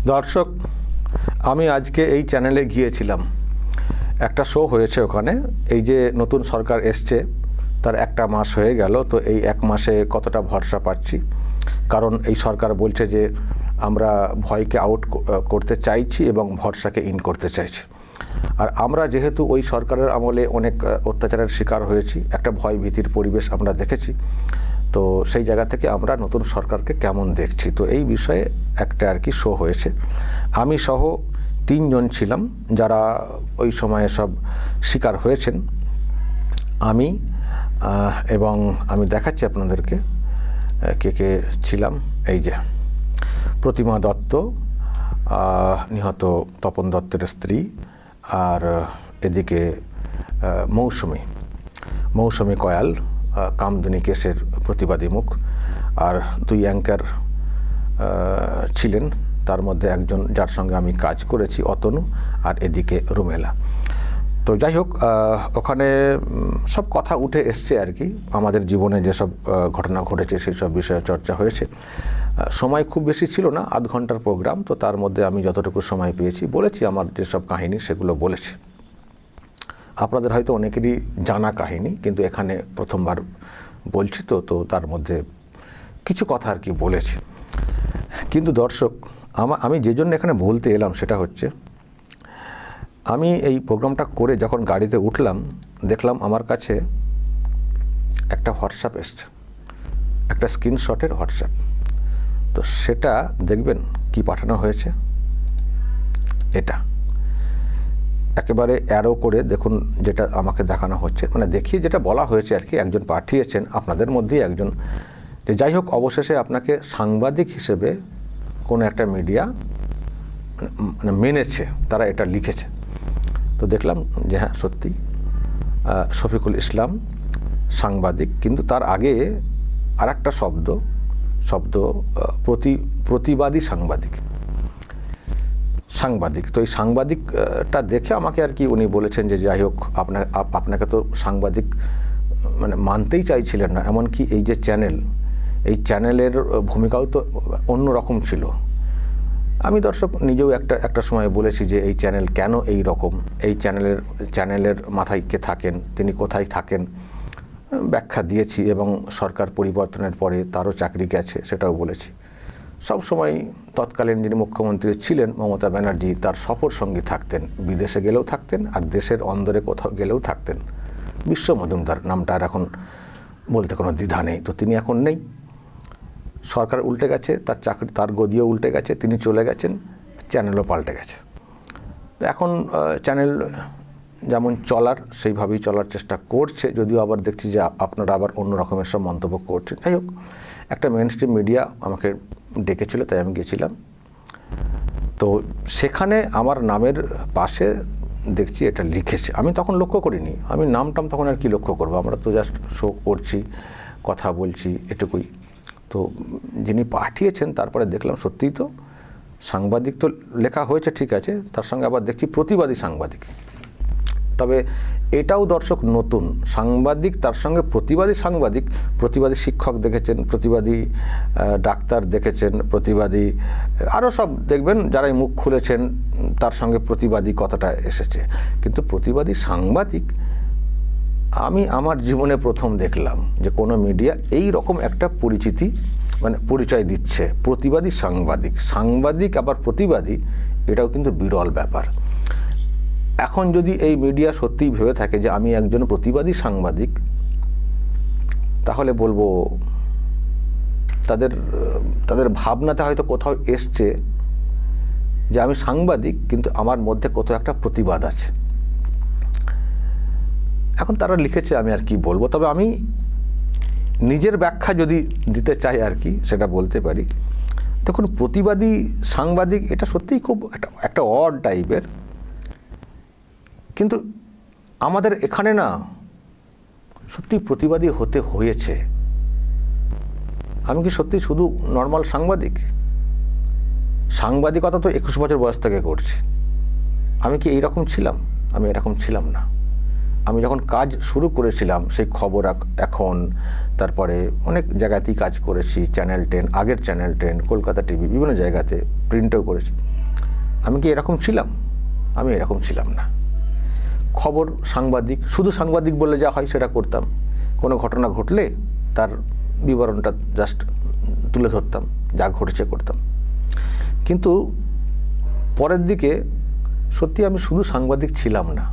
দর্শক, আমি আজকে এই চ্যানেলে গিয়েছিলাম, একটা শো হয়েছে ওখানে। এই যে নতুন সরকার এসছে তার একটা মাস হয়ে গেল, তো এই এক মাসে কতটা ভরসা পাচ্ছি, কারণ এই সরকার বলছে যে আমরা ভয়কে আউট করতে চাইছি এবং ভরসাকে ইন করতে চাইছি। আর আমরা যেহেতু ওই সরকারের আমলে অনেক অত্যাচারের শিকার হয়েছি, একটা ভয় ভীতির পরিবেশ আমরা দেখেছি, তো সেই জায়গা থেকে আমরা নতুন সরকারকে কেমন দেখছি, তো এই বিষয়ে একটা আর কি শো হয়েছে। আমি সহ 3 জন ছিলাম যারা ওই সময়ে সব শিকার হয়েছেন। আমি এবং আমি দেখাচ্ছি আপনাদেরকে কে কে ছিলাম। এই যে প্রতিমা দত্ত, নিহত তপন দত্তের স্ত্রী, আর এদিকে মৌসুমী কয়াল, কামদুনি কেসের প্রতিবাদী মুখ, আর 2 অ্যাঙ্কার ছিলেন, তার মধ্যে একজন যার সঙ্গে আমি কাজ করেছি অতনু, আর এদিকে রুমেলা। তো যাই হোক, ওখানে সব কথা উঠে এসছে আর কি, আমাদের জীবনে যেসব ঘটনা ঘটেছে সেই সব বিষয়ে চর্চা হয়েছে। সময় খুব বেশি ছিল না, আধ ঘন্টার প্রোগ্রাম, তো তার মধ্যে আমি যতটুকু সময় পেয়েছি বলেছি, আমার যেসব কাহিনী সেগুলো বলেছি। আপনাদের হয়তো অনেকেরই জানা কাহিনী, কিন্তু এখানে প্রথমবার বলছি, তো তার মধ্যে কিছু কথা আর কি বলেছি। কিন্তু দর্শক, আমি যে জন্য এখানে বলতে এলাম সেটা হচ্ছে, আমি এই প্রোগ্রামটা করে যখন গাড়িতে উঠলাম, দেখলাম আমার কাছে একটা হোয়াটসঅ্যাপ এসছে, একটা স্ক্রিনশটের হোয়াটসঅ্যাপ। তো সেটা দেখবেন কি পাঠানো হয়েছে। এটা একেবারে অ্যারো করে দেখুন, যেটা আমাকে দেখানো হচ্ছে, মানে দেখিয়ে যেটা বলা হয়েছে আর কি, একজন পাঠিয়েছেন আপনাদের মধ্যেই একজন, যে যাই হোক অবশেষে আপনাকে সাংবাদিক হিসেবে কোনো একটা মিডিয়া মানে মেনেছে, তারা এটা লিখেছে। তো দেখলাম যে হ্যাঁ সত্যি, শফিকুল ইসলাম সাংবাদিক, কিন্তু তার আগে আর একটা শব্দ প্রতিবাদী সাংবাদিক। তো এই সাংবাদিকটা দেখে আমাকে আর কি উনি বলেছেন যে যাই হোক, আপনাকে তো সাংবাদিক মানে মানতেই চাইছিলেন না, এমনকি এই যে এই চ্যানেলের ভূমিকাও তো অন্য রকম ছিল। আমি দর্শক নিজেও একটা সময় বলেছি যে এই চ্যানেল কেন এই রকম, এই চ্যানেলের মাথায় কে থাকেন, তিনি কোথায় থাকেন, ব্যাখ্যা দিয়েছি, এবং সরকার পরিবর্তনের পরে তারও চাকরি গেছে সেটাও বলেছি। সব সময় তৎকালীন যিনি মুখ্যমন্ত্রী ছিলেন মমতা ব্যানার্জি, তার সফর সঙ্গী থাকতেন, বিদেশে গেলেও থাকতেন আর দেশের অন্দরে কোথাও গেলেও থাকতেন। বিশ্ব মজুমদার নামটা আর এখন বলতে কোনো দ্বিধা নেই, তো তিনি এখন নেই, সরকার উল্টে গেছে, তার চাকরি, তার গদিও উল্টে গেছে, তিনি চলে গেছেন, চ্যানেলও পাল্টে গেছে। এখন চ্যানেল যেমন চলার সেইভাবেই চলার চেষ্টা করছে, যদিও আবার দেখছি যে আপনারা আবার অন্য রকমের সব মন্তব্য করছেন। যাই হোক, একটা মেইনস্ট্রিম মিডিয়া আমাকে ডেকেছিল, তাই আমি গেছিলাম। তো সেখানে আমার নামের পাশে দেখছি এটা লিখেছে, আমি তখন লক্ষ্য করিনি, আমি নামটাম তখন আর কি লক্ষ্য করবো, আমরা তো জাস্ট শো করছি, কথা বলছি, এটুকুই। তো যিনি পাঠিয়েছেন তারপরে দেখলাম সত্যিই তো সাংবাদিক তো লেখা হয়েছে, ঠিক আছে, তার সঙ্গে আবার দেখছি প্রতিবাদী সাংবাদিক। তবে এটাও দর্শক নতুন সাংবাদিক, তার সঙ্গে প্রতিবাদী শিক্ষক দেখেছেন, প্রতিবাদী ডাক্তার দেখেছেন, প্রতিবাদী আরও সব দেখবেন যারাই মুখ খুলেছেন, তার সঙ্গে প্রতিবাদী কথাটা এসেছে, কিন্তু প্রতিবাদী সাংবাদিক আমি আমার জীবনে প্রথম দেখলাম যে কোনো মিডিয়া এই রকম একটা পরিচয় দিচ্ছে, প্রতিবাদী সাংবাদিক আবার প্রতিবাদী, এটাও কিন্তু বিরল ব্যাপার। এখন যদি এই মিডিয়া সত্যিই ভেবে থাকে যে আমি একজন প্রতিবাদী সাংবাদিক, তাহলে বলবো তাদের ভাবনাতে হয়তো কোথাও এসছে যে আমি সাংবাদিক, কিন্তু আমার মধ্যে কোথাও একটা প্রতিবাদ আছে। এখন তারা লিখেছে, আমি আর কি বলবো। তবে আমি নিজের ব্যাখ্যা যদি দিতে চাই আর কি, সেটা বলতে পারি। দেখুন, প্রতিবাদী সাংবাদিক এটা সত্যিই খুব একটা অড টাইপের, কিন্তু আমাদের এখানে না সত্যি প্রতিবাদী হতে হয়েছে। আমি কি সত্যি শুধু নর্মাল সাংবাদিকতা তো 21 বছর বয়স থেকে করছি। আমি কি এইরকম ছিলাম? আমি এরকম ছিলাম না। আমি যখন কাজ শুরু করেছিলাম, সেই খবর এখন, তারপরে অনেক জায়গাতেই কাজ করেছি, চ্যানেল 10, আগের চ্যানেল 10, কলকাতা টিভি, বিভিন্ন জায়গাতে প্রিন্টও করেছি। আমি কি এরকম ছিলাম? আমি এরকম ছিলাম না। খবর সাংবাদিক, শুধু সাংবাদিক বললে যা হয় সেটা করতাম। কোনো ঘটনা ঘটলে তার বিবরণটা জাস্ট তুলে ধরতাম, যা ঘটেছে করতাম। কিন্তু পরের দিকে সত্যি আমি শুধু সাংবাদিক ছিলাম না।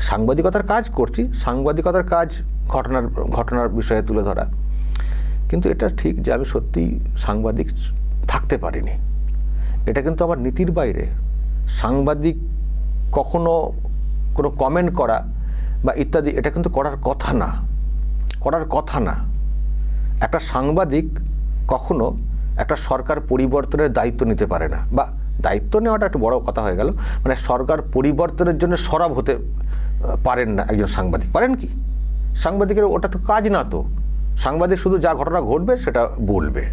সাংবাদিকতার কাজ করছি, সাংবাদিকতার কাজ ঘটনার বিষয়ে তুলে ধরা, কিন্তু এটা ঠিক যে আমি সত্যিই সাংবাদিক থাকতে পারিনি। এটা কিন্তু আমার নীতির বাইরে। সাংবাদিক কখনো কোনো কমেন্ট করা বা ইত্যাদি, এটা কিন্তু করার কথা না। একটা সাংবাদিক কখনো একটা সরকার পরিবর্তনের দায়িত্ব নিতে পারে না, বা দায়িত্ব নেওয়াটা একটু বড় কথা হয়ে গেল, মানে সরকার পরিবর্তনের জন্য সরব হতে পারেন না একজন সাংবাদিক। পারেন কি? সাংবাদিকের ওটা তো কাজ না। তো সাংবাদিক শুধু যা ঘটনা ঘটবে সেটা বলবে,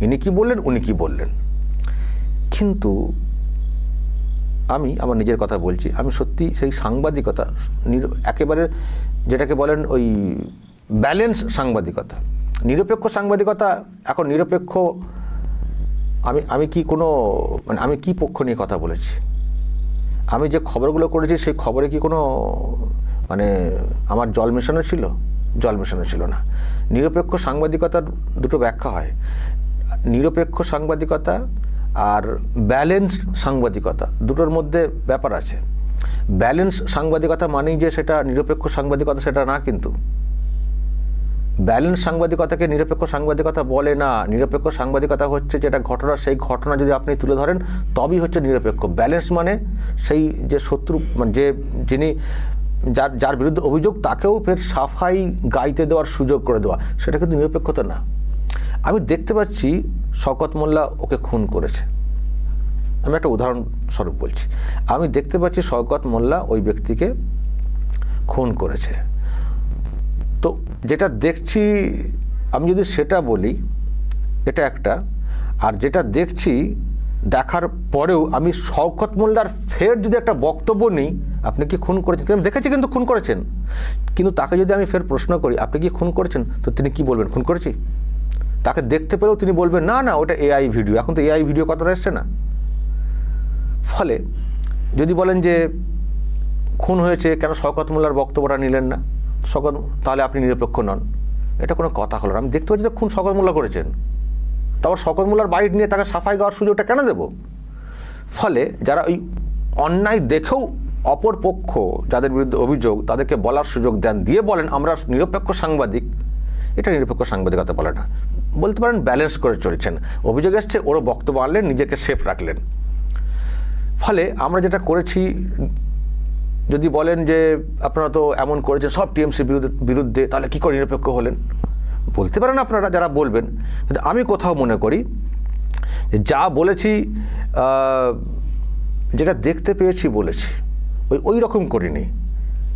ইনি কি বললেন, উনি কি বললেন। কিন্তু আমি আমার নিজের কথা বলছি, আমি সত্যি সেই সাংবাদিকতা একেবারে যেটাকে বলেন ওই ব্যালেন্স সাংবাদিকতা, নিরপেক্ষ সাংবাদিকতা। এখন নিরপেক্ষ আমি কি কোনো মানে আমি কি পক্ষ নিয়ে কথা বলেছি? আমি যে খবরগুলো করেছি সেই খবরে কি কোনো মানে আমার জল মেশানো ছিল? জল মেশানো ছিল না। নিরপেক্ষ সাংবাদিকতার দুটো ব্যাখ্যা হয়, নিরপেক্ষ সাংবাদিকতা আর ব্যালেন্স সাংবাদিকতা, দুটোর মধ্যে ব্যাপার আছে। ব্যালেন্স সাংবাদিকতা মানেই যে সেটা নিরপেক্ষ সাংবাদিকতা, সেটা না। কিন্তু ব্যালেন্স সাংবাদিকতাকে নিরপেক্ষ সাংবাদিকতা বলে না। নিরপেক্ষ সাংবাদিকতা হচ্ছে যেটা ঘটনা, সেই ঘটনা যদি আপনি তুলে ধরেন তবেই হচ্ছে নিরপেক্ষ। ব্যালেন্স মানে সেই যে শত্রু, মানে যিনি যার বিরুদ্ধে অভিযোগ, তাকেও ফের সাফাই গাইতে দেওয়ার সুযোগ করে দেওয়া, সেটা কিন্তু নিরপেক্ষতা না। আমি দেখতে পাচ্ছি শওকত মোল্লা ওকে খুন করেছে। আমি একটা উদাহরণস্বরূপ বলছি। আমি দেখতে পাচ্ছি শওকত মোল্লা ওই ব্যক্তিকে খুন করেছে। তো যেটা দেখছি, আমি যদি সেটা বলি এটা একটা, আর যেটা দেখছি দেখার পরেও আমি শওকত মোল্লার ফের যদি একটা বক্তব্য নিই, আপনি কি খুন করেছেন? আমি দেখেছি কিন্তু খুন করেছেন, কিন্তু তাকে যদি আমি ফের প্রশ্ন করি আপনি কি খুন করেছেন, তো তিনি কি বলবেন? খুন করেছি। তাকে দেখতে পেলেও তিনি বলবেন না না ওটা এআই ভিডিও। এখন তো এআই ভিডিও কথাটা এসছে না। ফলে যদি বলেন যে খুন হয়েছে, কেন শওকত মোল্লার বক্তব্যটা নিলেন না? তাহলে আপনি নিরপেক্ষ নন। এটা কোনো কথা হলো না। আমি দেখতে পাচ্ছি যে খুন শওকত মোল্লা করেছেন, তারপর শওকত মোল্লার বাইট নিয়ে তাকে সাফাই গাওয়ার সুযোগটা কেন দেব? ফলে যারা ওই অন্যায় দেখেও অপর পক্ষ যাদের বিরুদ্ধে অভিযোগ, তাদেরকে বলার সুযোগ দেন, দিয়ে বলেন আমরা নিরপেক্ষ সাংবাদিক, এটা নিরপেক্ষ সাংবাদিকতা বলে না। বলতে পারেন ব্যালেন্স করে চলছেন। অভিযোগ এসছে, ওরও বক্তব্য আনলেন, নিজেকে সেফ রাখলেন। ফলে আমরা যেটা করেছি, যদি বলেন যে আপনারা তো এমন করেছেন সব টিএমসির বিরুদ্ধে, তাহলে কী করে নিরপেক্ষ হলেন? বলতে পারেন আপনারা, যারা বলবেন। কিন্তু আমি কোথাও মনে করি যা বলেছি, যেটা দেখতে পেয়েছি বলেছি, ওই রকম করিনি।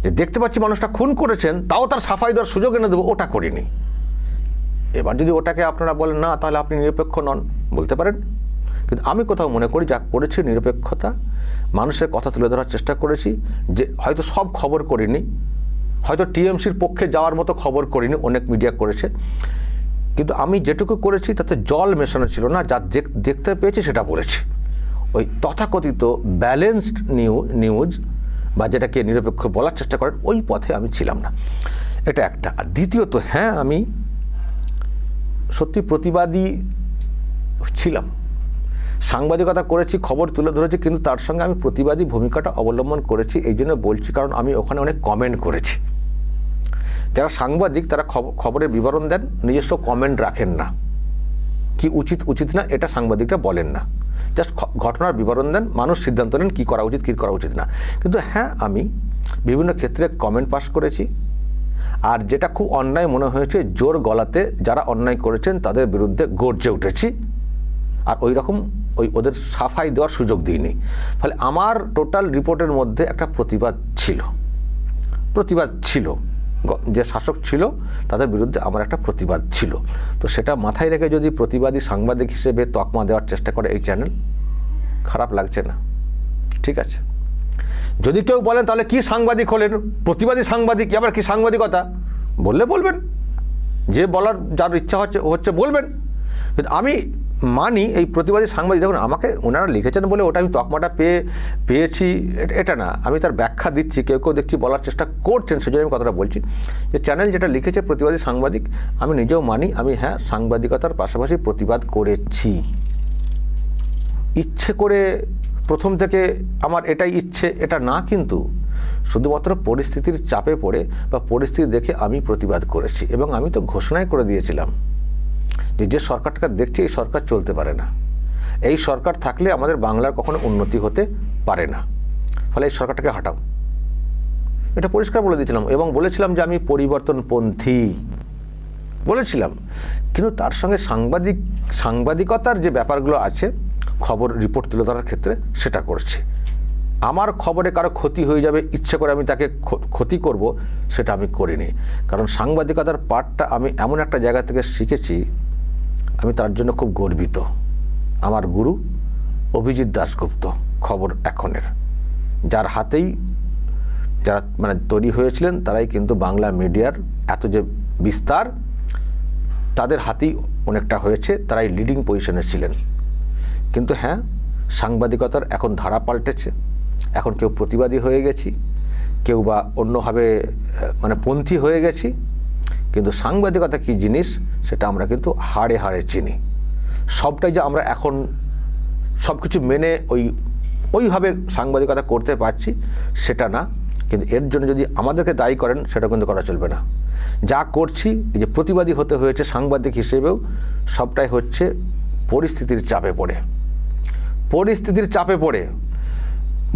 যে দেখতে পাচ্ছি মানুষটা খুন করেছেন, তাও তার সাফাই দেওয়ার সুযোগ এনে দেবো, ওটা করিনি। এবার যদি ওটাকে আপনারা বলেন না তাহলে আপনি নিরপেক্ষ নন, বলতে পারেন। কিন্তু আমি কোথাও মনে করি যা করেছি নিরপেক্ষতা, মানুষের কথা তুলে ধরার চেষ্টা করেছি। যে হয়তো সব খবর করিনি, হয়তো টিএমসির পক্ষে যাওয়ার মতো খবর করিনি, অনেক মিডিয়া করেছে, কিন্তু আমি যেটুকু করেছি তাতে জল মেশানো ছিল না। যা দেখতে পেয়েছি সেটা বলেছি। ওই তথাকথিত ব্যালেন্সড নিউজ বা যেটাকে নিরপেক্ষ বলার চেষ্টা করেন, ওই পথে আমি ছিলাম না। এটা একটা। আর দ্বিতীয়ত, হ্যাঁ আমি সত্যি প্রতিবাদী ছিলাম, সাংবাদিকতা করেছি, খবর তুলে ধরেছি, কিন্তু তার সঙ্গে আমি প্রতিবাদী ভূমিকাটা অবলম্বন করেছি। এই জন্য বলছি কারণ আমি ওখানে অনেক কমেন্ট করেছি। যারা সাংবাদিক তারা খবরের বিবরণ দেন, নিজস্ব কমেন্ট রাখেন না, কি উচিত না এটা সাংবাদিকরা বলেন না, জাস্ট ঘটনার বিবরণ দেন, মানুষ সিদ্ধান্ত নেন কী করা উচিত, কী করা উচিত না। কিন্তু হ্যাঁ আমি বিভিন্ন ক্ষেত্রে কমেন্ট পাস করেছি। আর যেটা খুব অন্যায় মনে হয়েছে, জোর গলাতে যারা অন্যায় করেছেন তাদের বিরুদ্ধে গর্জে উঠেছি, আর ওই রকম ওদের সাফাই দেওয়ার সুযোগ দিইনি। ফলে আমার টোটাল রিপোর্টের মধ্যে একটা প্রতিবাদ ছিল, যে শাসক ছিল তাদের বিরুদ্ধে আমার একটা প্রতিবাদ ছিল। তো সেটা মাথায় রেখে যদি প্রতিবাদী সাংবাদিক হিসেবে তকমা দেওয়ার চেষ্টা করে এই চ্যানেল, খারাপ লাগছে না, ঠিক আছে। যদি কেউ বলেন তাহলে কি সাংবাদিক হলেন, প্রতিবাদী সাংবাদিক, আবার কি সাংবাদিকতা বললে বলবেন, যে বলার যার ইচ্ছা হচ্ছে বলবেন। কিন্তু আমি মানি এই প্রতিবাদী সাংবাদিক, দেখুন আমাকে ওনারা লিখেছেন বলে ওটা আমি তকমাটা পেয়েছি এটা না, আমি তার ব্যাখ্যা দিচ্ছি। কেউ কেউ দেখছি বলার চেষ্টা করছেন, সেজন্য আমি কথাটা বলছি যে চ্যানেল যেটা লিখেছে প্রতিবাদী সাংবাদিক, আমি নিজেও মানি, আমি হ্যাঁ সাংবাদিকতার পাশাপাশি প্রতিবাদ করেছি। ইচ্ছে করে প্রথম থেকে আমার এটাই ইচ্ছে এটা না, কিন্তু শুধুমাত্র পরিস্থিতির চাপে পড়ে বা পরিস্থিতি দেখে আমি প্রতিবাদ করেছি। এবং আমি তো ঘোষণাই করে দিয়েছিলাম যে সরকারটাকে দেখছি এই সরকার চলতে পারে না, এই সরকার থাকলে আমাদের বাংলার কখনো উন্নতি হতে পারে না, ফলে এই সরকারটাকে হাঁটাও, এটা পরিষ্কার বলে দিয়েছিলাম। এবং বলেছিলাম যে আমি পরিবর্তনপন্থী বলেছিলাম। কিন্তু তার সঙ্গে সাংবাদিকতার যে ব্যাপারগুলো আছে, খবর রিপোর্ট তুলে ধরার ক্ষেত্রে সেটা করছি। আমার খবরে কারো ক্ষতি হয়ে যাবে ইচ্ছে করে আমি তাকে ক্ষতি করব, সেটা আমি করিনি। কারণ সাংবাদিকতার পাঠটা আমি এমন একটা জায়গা থেকে শিখেছি, আমি তার জন্য খুব গর্বিত। আমার গুরু অভিজিৎ দাশগুপ্ত, খবর এখনের, যার হাতেই যারা মানে তৈরি হয়েছিলেন, তারাই কিন্তু বাংলা মিডিয়ার এত যে বিস্তার তাদের হাতেই অনেকটা হয়েছে, তারাই লিডিং পজিশনে ছিলেন। কিন্তু হ্যাঁ, সাংবাদিকতার এখন ধারা পাল্টেছে, এখন কেউ প্রতিবাদী হয়ে গেছি, কেউ বা অন্যভাবে মানে পন্থী হয়ে গেছি। কিন্তু সাংবাদিকতা কী জিনিস সেটা আমরা কিন্তু হাড়ে হাড়ে চিনি। সবটাই যে আমরা এখন সব কিছু মেনে ওইভাবে সাংবাদিকতা করতে পারছি সেটা না, কিন্তু এর জন্য যদি আমাদেরকে দায়ী করেন সেটা কিন্তু করা চলবে না। যা করছি, এই যে প্রতিবাদী হতে হয়েছে সাংবাদিক হিসেবেও, সবটাই হচ্ছে পরিস্থিতির চাপে পড়ে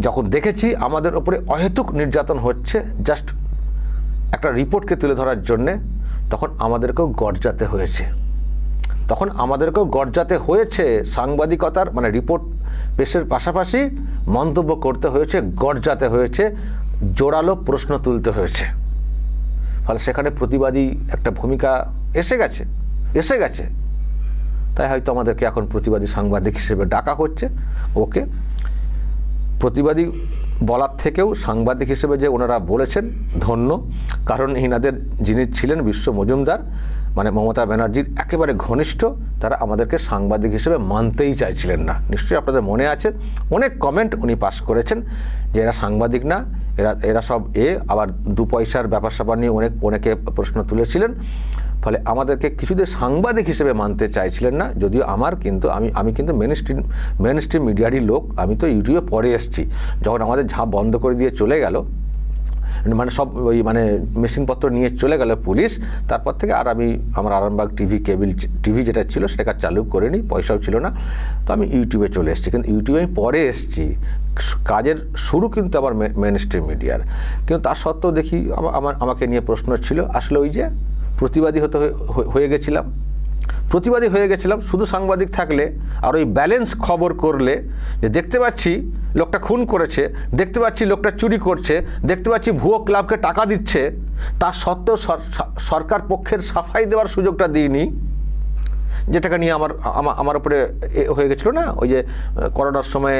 যখন দেখেছি আমাদের ওপরে অহেতুক নির্যাতন হচ্ছে জাস্ট একটা রিপোর্টকে তুলে ধরার জন্যে, তখন আমাদেরকেও গর্জাতে হয়েছে। সাংবাদিকতার মানে রিপোর্ট পেশের পাশাপাশি মন্তব্য করতে হয়েছে, গর্জাতে হয়েছে, জোরালো প্রশ্ন তুলতে হয়েছে। ফলে সেখানে প্রতিবাদী একটা ভূমিকা এসে গেছে। তাই হয়তো আমাদেরকে এখন প্রতিবাদী সাংবাদিক হিসেবে ডাকা হচ্ছে। ওকে, প্রতিবাদী বলার থেকেও সাংবাদিক হিসেবে যে ওনারা বলেছেন ধন্য, কারণ ইনাদের যিনি ছিলেন বিশ্ব মজুমদার, মানে মমতা ব্যানার্জির একেবারে ঘনিষ্ঠ, তারা আমাদেরকে সাংবাদিক হিসেবে মানতেই চাইছিলেন না। নিশ্চয়ই আপনাদের মনে আছে, অনেক কমেন্ট উনি পাস করেছেন যে এরা সাংবাদিক না, এরা সব আবার দু পয়সার ব্যাপার স্যাপার নিয়ে অনেকে প্রশ্ন তুলেছিলেন। ফলে আমাদেরকে কিছুদের সাংবাদিক হিসেবে মানতে চাইছিলেন না। যদিও আমি কিন্তু মেন স্ট্রিম মিডিয়ারই লোক, আমি তো ইউটিউবে পরে এসেছি। যখন আমাদের ঝাঁপ বন্ধ করে দিয়ে চলে গেল, মানে সব মেশিনপত্র নিয়ে চলে গেল পুলিশ, তারপর থেকে আর আমার আরামবাগ কেবল টিভি যেটা ছিল সেটাকে চালু করিনি, পয়সাও ছিল না, তো আমি ইউটিউবে চলে এসেছি। কিন্তু ইউটিউবে আমি পরে এসেছি, কাজের শুরু কিন্তু আবার মেন স্ট্রিম মিডিয়ার। কিন্তু তার সত্ত্বেও দেখি আমাকে নিয়ে প্রশ্ন ছিল, আসলে ওই যে প্রতিবাদী হয়ে গেছিলাম। শুধু সাংবাদিক থাকলে আর ওই ব্যালেন্স খবর করলে, যে দেখতে পাচ্ছি লোকটা খুন করেছে, দেখতে পাচ্ছি লোকটা চুরি করছে, দেখতে পাচ্ছি ভুয়ো ক্লাবকে টাকা দিচ্ছে, তার সত্ত্বেও সরকার পক্ষের সাফাই দেওয়ার সুযোগটা দিইনি, যেটাকে নিয়ে আমার উপরে হয়ে গেছিলো না, ওই যে করোনার সময়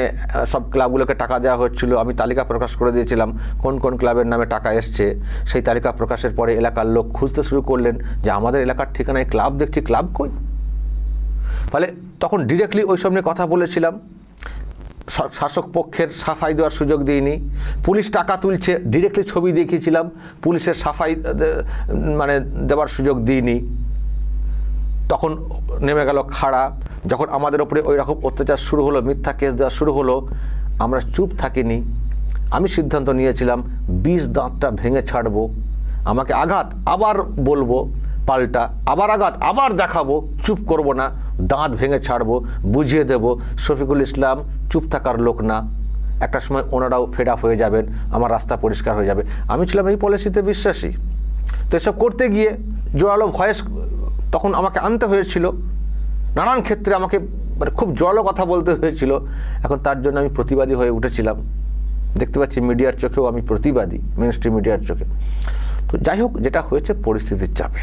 সব ক্লাবগুলোকে টাকা দেওয়া হচ্ছিল, আমি তালিকা প্রকাশ করে দিয়েছিলাম কোন কোন ক্লাবের নামে টাকা এসছে। সেই তালিকা প্রকাশের পরে এলাকার লোক খুঁজতে শুরু করলেন যে আমাদের এলাকার ঠিকানায় ক্লাব দেখছি, ক্লাব কই। ফলে তখন ডিরেক্টলি ওই সব নিয়ে কথা বলেছিলাম, শাসক পক্ষের সাফাই দেওয়ার সুযোগ দিইনি। পুলিশ টাকা তুলছে, ডিরেক্টলি ছবি দেখিয়েছিলাম, পুলিশের সাফাই মানে দেওয়ার সুযোগ দিইনি। তখন নেমে গেল খাড়া, যখন আমাদের ওপরে ওই রকম অত্যাচার শুরু হলো, মিথ্যা কেস দেওয়া শুরু হলো, আমরা চুপ থাকিনি। আমি সিদ্ধান্ত নিয়েছিলাম 20 দাঁতটা ভেঙে ছাড়বো, আমাকে আঘাত আবার বলবো, পাল্টা আবার আঘাত আবার দেখাবো, চুপ করব না, দাঁত ভেঙে ছাড়বো, বুঝিয়ে দেব শফিকুল ইসলাম চুপ থাকার লোক না। একটা সময় ওনারাও ফেড আপ হয়ে যাবেন, আমার রাস্তা পরিষ্কার হয়ে যাবে। আমি ছিলাম এই পলিসিতে বিশ্বাসী। তো এসব করতে গিয়ে জোরালো ভয়েস তখন আমাকে আনতে হয়েছিল, নানান ক্ষেত্রে আমাকে মানে খুব জোরালো কথা বলতে হয়েছিল। এখন তার জন্য আমি প্রতিবাদী হয়ে উঠেছিলাম। দেখতে পাচ্ছি মিডিয়ার চোখেও আমি প্রতিবাদী, মেন স্ট্রিম মিডিয়ার চোখে। তো যাই হোক, যেটা হয়েছে পরিস্থিতির চাপে।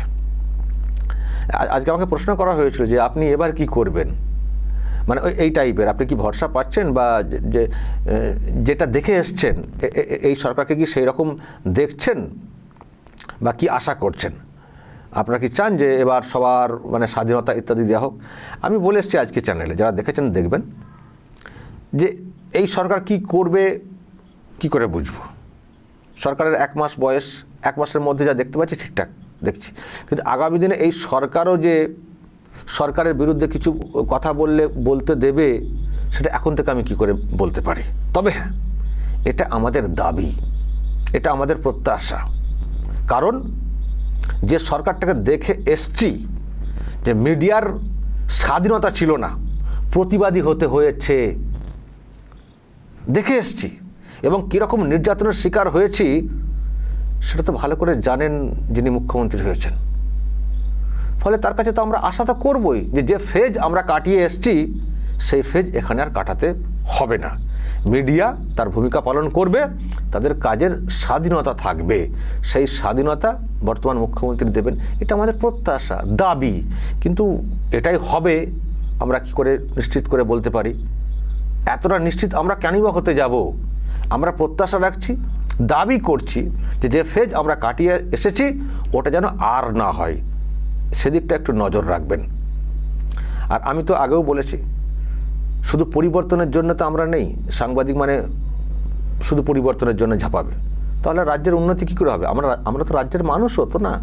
আজকে আমাকে প্রশ্ন করা হয়েছিল যে আপনি এবার কি করবেন। মানে এই টাইপের আপনি কি ভরসা পাচ্ছেন, বা যে যেটা দেখে এসছেন এই সরকারকে কি সেই রকম দেখছেন, বা কি আশা করছেন? আপনারা কি চান যে এবার সবার মানে স্বাধীনতা ইত্যাদি দেওয়া হোক? আমি বলে এসেছি আজকে চ্যানেলে, যারা দেখেছেন দেখবেন, যে এই সরকার কি করবে কি করে বুঝবো? সরকারের 1 মাস বয়স, 1 মাসের মধ্যে যা দেখতে পাচ্ছি ঠিকঠাক দেখছি, কিন্তু আগামী দিনে এই সরকারও যে সরকারের বিরুদ্ধে কিছু কথা বলতে দেবে, সেটা এখন থেকে আমি কি করে বলতে পারি? তবে হ্যাঁ, এটা আমাদের দাবি, এটা আমাদের প্রত্যাশা। কারণ যে সরকারটাকে দেখে এসছি যে মিডিয়ার স্বাধীনতা ছিল না, প্রতিবাদী হতে হয়েছে, দেখে এসছি, এবং কীরকম নির্যাতনের শিকার হয়েছি সেটা তো ভালো করে জানেন যিনি মুখ্যমন্ত্রী হয়েছেন। ফলে তার কাছে তো আমরা আশা তো করবই যে ফেজ আমরা কাটিয়ে এসছি সেই ফেজ এখানে আর কাটাতে হবে না। মিডিয়া তার ভূমিকা পালন করবে, তাদের কাজের স্বাধীনতা থাকবে, সেই স্বাধীনতা বর্তমান মুখ্যমন্ত্রী দেবেন, এটা আমাদের প্রত্যাশা, দাবি। কিন্তু এটাই হবে আমরা কি করে নিশ্চিত করে বলতে পারি? এতটা নিশ্চিত আমরা কেনই বা হতে যাব? আমরা প্রত্যাশা রাখছি, দাবি করছি যে ফেজ আমরা কাটিয়ে এসেছি ওটা যেন আর না হয়, সেদিকটা একটু নজর রাখবেন। আর আমি তো আগেও বলেছি, শুধু পরিবর্তনের জন্য তো আমরা নেই। সাংবাদিক মানে শুধু পরিবর্তনের জন্য ঝাঁপাবে, তাহলে রাজ্যের উন্নতি কী করে হবে? আমরা তো রাজ্যের মানুষও তো না,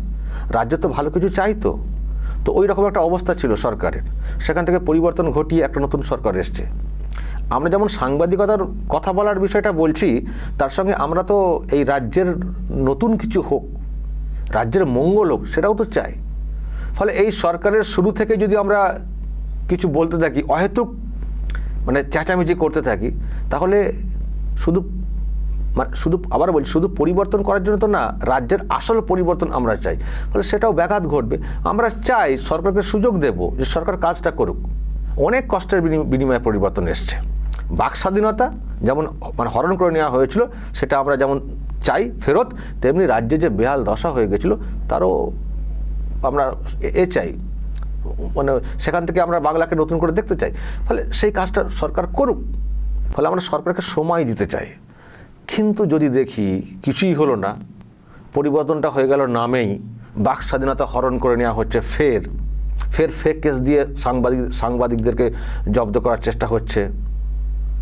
রাজ্য তো ভালো কিছু চাইতো। তো ওই রকম একটা অবস্থা ছিল সরকারের, সেখান থেকে পরিবর্তন ঘটিয়ে একটা নতুন সরকার এসছে। আমরা যেমন সাংবাদিকতার কথা বলার বিষয়টা বলছি, তার সঙ্গে আমরা তো এই রাজ্যের নতুন কিছু হোক, রাজ্যের মঙ্গল হোক, সেটাও তো চাই। ফলে এই সরকারের শুরু থেকে যদি আমরা কিছু বলতে থাকি, অহেতুক মানে চেঁচামেচি করতে থাকি, তাহলে শুধু আবার বলছি, শুধু পরিবর্তন করার জন্য তো না, রাজ্যের আসল পরিবর্তন আমরা চাই। ফলে সেটাও ব্যাঘাত ঘটবে। আমরা চাই সরকারকে সুযোগ দেব যে সরকার কাজটা করুক। অনেক কষ্টের বিনিময়ে পরিবর্তন এসছে। বাক স্বাধীনতা যেমন মানে হরণ করে নেওয়া হয়েছিল, সেটা আমরা যেমন চাই ফেরত, তেমনি রাজ্যে যে বেহাল দশা হয়ে গেছিলো তারও আমরা চাই, মানে সেখান থেকে আমরা বাংলাকে নতুন করে দেখতে চাই। ফলে সেই কাজটা সরকার করুক। ফলে আমরা সরকারকে সময় দিতে চাই। কিন্তু যদি দেখি কিছুই হলো না, পরিবর্তনটা হয়ে গেল নামেই, বাক স্বাধীনতা হরণ করে নেওয়া হচ্ছে, ফের ফেক কেস দিয়ে সাংবাদিকদেরকে জব্দ করার চেষ্টা হচ্ছে,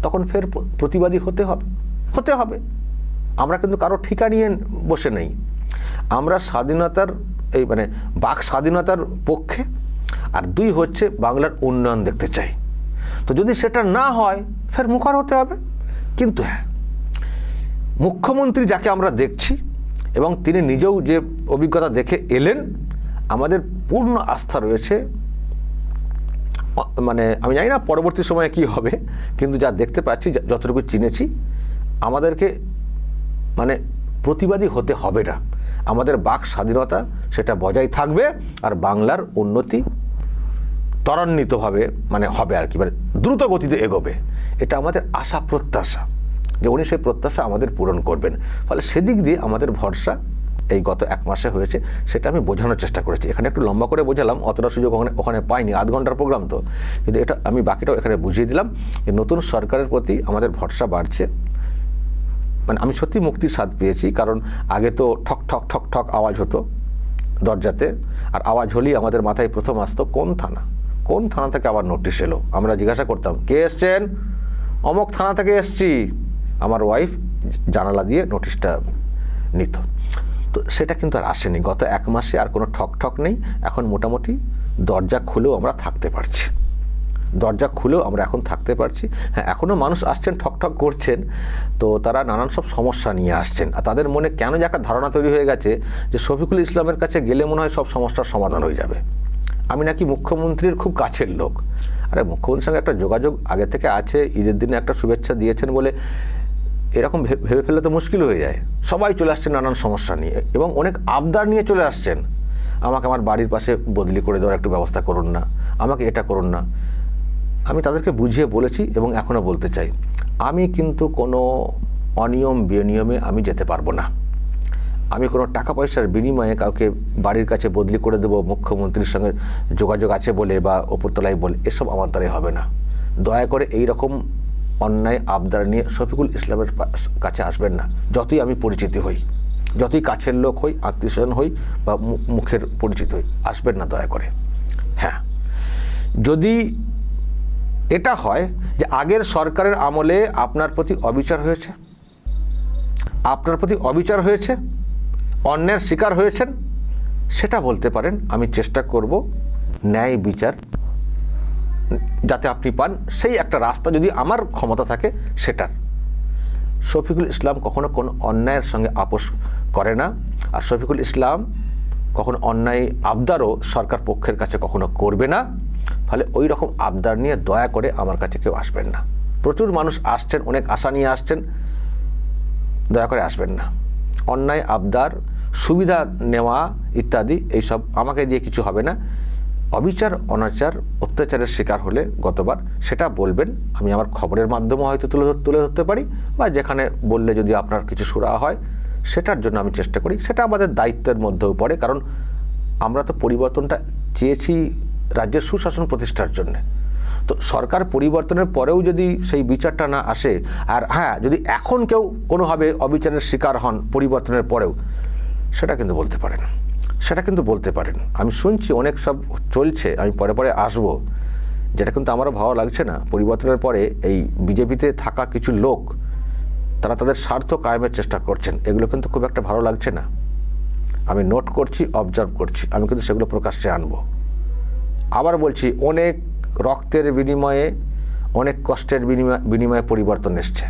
তখন ফের প্রতিবাদী হতে হবে। আমরা কিন্তু কারো ঠিকা নিয়ে বসে নেই। আমরা স্বাধীনতার এই মানে বাক স্বাধীনতার পক্ষে, আর 2 হচ্ছে বাংলার উন্নয়ন দেখতে চাই। তো যদি সেটা না হয় ফের মুখর হতে হবে। কিন্তু হ্যাঁ, মুখ্যমন্ত্রী যাকে আমরা দেখছি এবং তিনি নিজেও যে অভিজ্ঞতা দেখে এলেন, আমাদের পূর্ণ আস্থা রয়েছে। মানে আমি জানি না পরবর্তী সময়ে কি হবে, কিন্তু যা দেখতে পাচ্ছি, যতটুকু চিনেছি, আমাদেরকে মানে প্রতিবাদী হতে হবে না। আমাদের বাক স্বাধীনতা সেটা বজায় থাকবে, আর বাংলার উন্নতি ত্বরান্বিতভাবে মানে হবে আর কি, মানে দ্রুত গতিতে এগোবে। এটা আমাদের আশা প্রত্যাশা যে উনি সেই প্রত্যাশা আমাদের পূরণ করবেন। ফলে সেদিক দিয়ে আমাদের ভরসা এই গত 1 মাসে হয়েছে, সেটা আমি বোঝানোর চেষ্টা করেছি। এখানে একটু লম্বা করে বোঝালাম, অতটা সুযোগ ওখানে পাইনি, আধ ঘন্টার প্রোগ্রাম তো, কিন্তু এটা আমি বাকিটাও এখানে বুঝিয়ে দিলাম যে নতুন সরকারের প্রতি আমাদের ভরসা বাড়ছে। মানে আমি সত্যি মুক্তির স্বাদ পেয়েছি, কারণ আগে তো ঠক ঠক ঠক ঠক আওয়াজ হতো দরজাতে, আর আওয়াজ হলেই আমাদের মাথায় প্রথম আসতো কোন থানা থেকে আবার নোটিশ এলো। আমরা জিজ্ঞাসা করতাম, কে এসছেন? অমুক থানা থেকে এসছি। আমার ওয়াইফ জানালা দিয়ে নোটিশটা নিত। তো সেটা কিন্তু আর আসেনি। গত 1 মাসে আর কোনো ঠক নেই। এখন মোটামুটি দরজা খুলেও আমরা থাকতে পারছি। এখন থাকতে পারছি। হ্যাঁ, এখনও মানুষ আসছেন, ঠক করছেন, তো তারা নানান সব সমস্যা নিয়ে আসছেন। আর তাদের মনে কেন যে একটা ধারণা তৈরি হয়ে গেছে যে শফিকুল ইসলামের কাছে গেলে মনে হয় সব সমস্যার সমাধান হয়ে যাবে। আমি নাকি মুখ্যমন্ত্রীর খুব কাছের লোক। আরে মুখ্যমন্ত্রীর সঙ্গে একটা যোগাযোগ আগে থেকে আছে, ঈদের দিনে একটা শুভেচ্ছা দিয়েছেন বলে এরকম ভেবে ফেললে তো মুশকিল হয়ে যায়। সবাই চলে আসছেন নানান সমস্যা নিয়ে, এবং অনেক আবদার নিয়ে চলে আসছেন। আমাকে আমার বাড়ির পাশে বদলি করে দেওয়ার একটু ব্যবস্থা করুন না, আমাকে এটা করুন না। আমি তাদেরকে বুঝিয়ে বলেছি এবং এখনও বলতে চাই, আমি কিন্তু কোনো অনিয়ম বেনিয়মে আমি যেতে পারবো না। আমি কোনো টাকা পয়সার বিনিময়ে কাউকে বাড়ির কাছে বদলি করে দেবো মুখ্যমন্ত্রীর সঙ্গে যোগাযোগ আছে বলে বা ওপরতলায় বলে, এসব আমার দ্বারাই হবে না। দয়া করে এই রকম অন্যায় আবদার নিয়ে শফিকুল ইসলামের কাছে আসবেন না। যতই আমি পরিচিতি হই, যতই কাছের লোক হই, আত্মীয়স্বজন হই বা মুখের পরিচিত হই, আসবেন না দয়া করে। হ্যাঁ, যদি এটা হয় যে আগের সরকারের আমলে আপনার প্রতি অবিচার হয়েছে, আপনার প্রতি অবিচার হয়েছে, অন্যায়ের শিকার হয়েছেন, সেটা বলতে পারেন। আমি চেষ্টা করব ন্যায় বিচার যাতে আপনি পান, সেই একটা রাস্তা যদি আমার ক্ষমতা থাকে সেটার। শফিকুল ইসলাম কখনো কোনো অন্যায়ের সঙ্গে আপোষ করে না, আর শফিকুল ইসলাম কখনো অন্যায় আবদারও সরকার পক্ষের কাছে কখনো করবে না। ফলে ওই রকম আবদার নিয়ে দয়া করে আমার কাছে কেউ আসবেন না। প্রচুর মানুষ আসছেন, অনেক আশা নিয়ে আসছেন, দয়া করে আসবেন না। অন্যায় আবদার, সুবিধা নেওয়া ইত্যাদি এইসব আমাকে দিয়ে কিছু হবে না। অবিচার, অনাচার, অত্যাচারের শিকার হলে গতবার সেটা বলবেন, আমি আমার খবরের মাধ্যমে হয়তো তুলে ধরতে পারি, বা যেখানে বললে যদি আপনার কিছু সুরাহা হয় সেটার জন্য আমি চেষ্টা করি। সেটা আমাদের দায়িত্বের মধ্যেও পড়ে, কারণ আমরা তো পরিবর্তনটা চেয়েছি রাজ্যের সুশাসন প্রতিষ্ঠার জন্যে। তো সরকার পরিবর্তনের পরেও যদি সেই বিচারটা না আসে, আর হ্যাঁ, যদি এখন কেউ কোনোভাবে অবিচারের শিকার হন পরিবর্তনের পরেও, সেটা কিন্তু বলতে পারেন, সেটা কিন্তু বলতে পারেন। আমি শুনছি অনেক সব চলছে, আমি পরে পরে আসবো, যেটা কিন্তু আমারও ভালো লাগছে না। পরিবর্তনের পরে এই বিজেপিতে থাকা কিছু লোক, তারা তাদের স্বার্থ কায়েমের চেষ্টা করছেন, এগুলো কিন্তু খুব একটা ভালো লাগছে না। আমি নোট করছি, অবজার্ভ করছি, আমি কিন্তু সেগুলো প্রকাশ্যে আনবো। আবার বলছি, অনেক রক্তের বিনিময়ে, অনেক কষ্টের বিনিময়ে পরিবর্তন এসছে।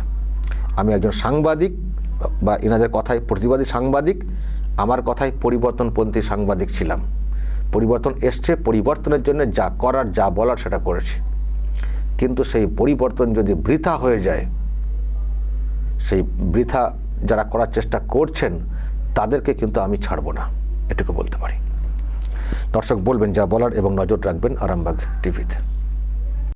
আমি একজন সাংবাদিক, বা এনাদের কথায় প্রতিবাদী সাংবাদিক, আমার কথায় পরিবর্তনপন্থী সাংবাদিক ছিলাম। পরিবর্তন এসছে, পরিবর্তনের জন্য যা করার, যা বলার সেটা করেছি। কিন্তু সেই পরিবর্তন যদি বৃথা হয়ে যায়, সেই বৃথা যারা করার চেষ্টা করছেন তাদেরকে কিন্তু আমি ছাড়বো না, এটুকু বলতে পারি। দর্শক বলবেন যা বলার এবং নজর রাখবেন আরামবাগ টিভিতে।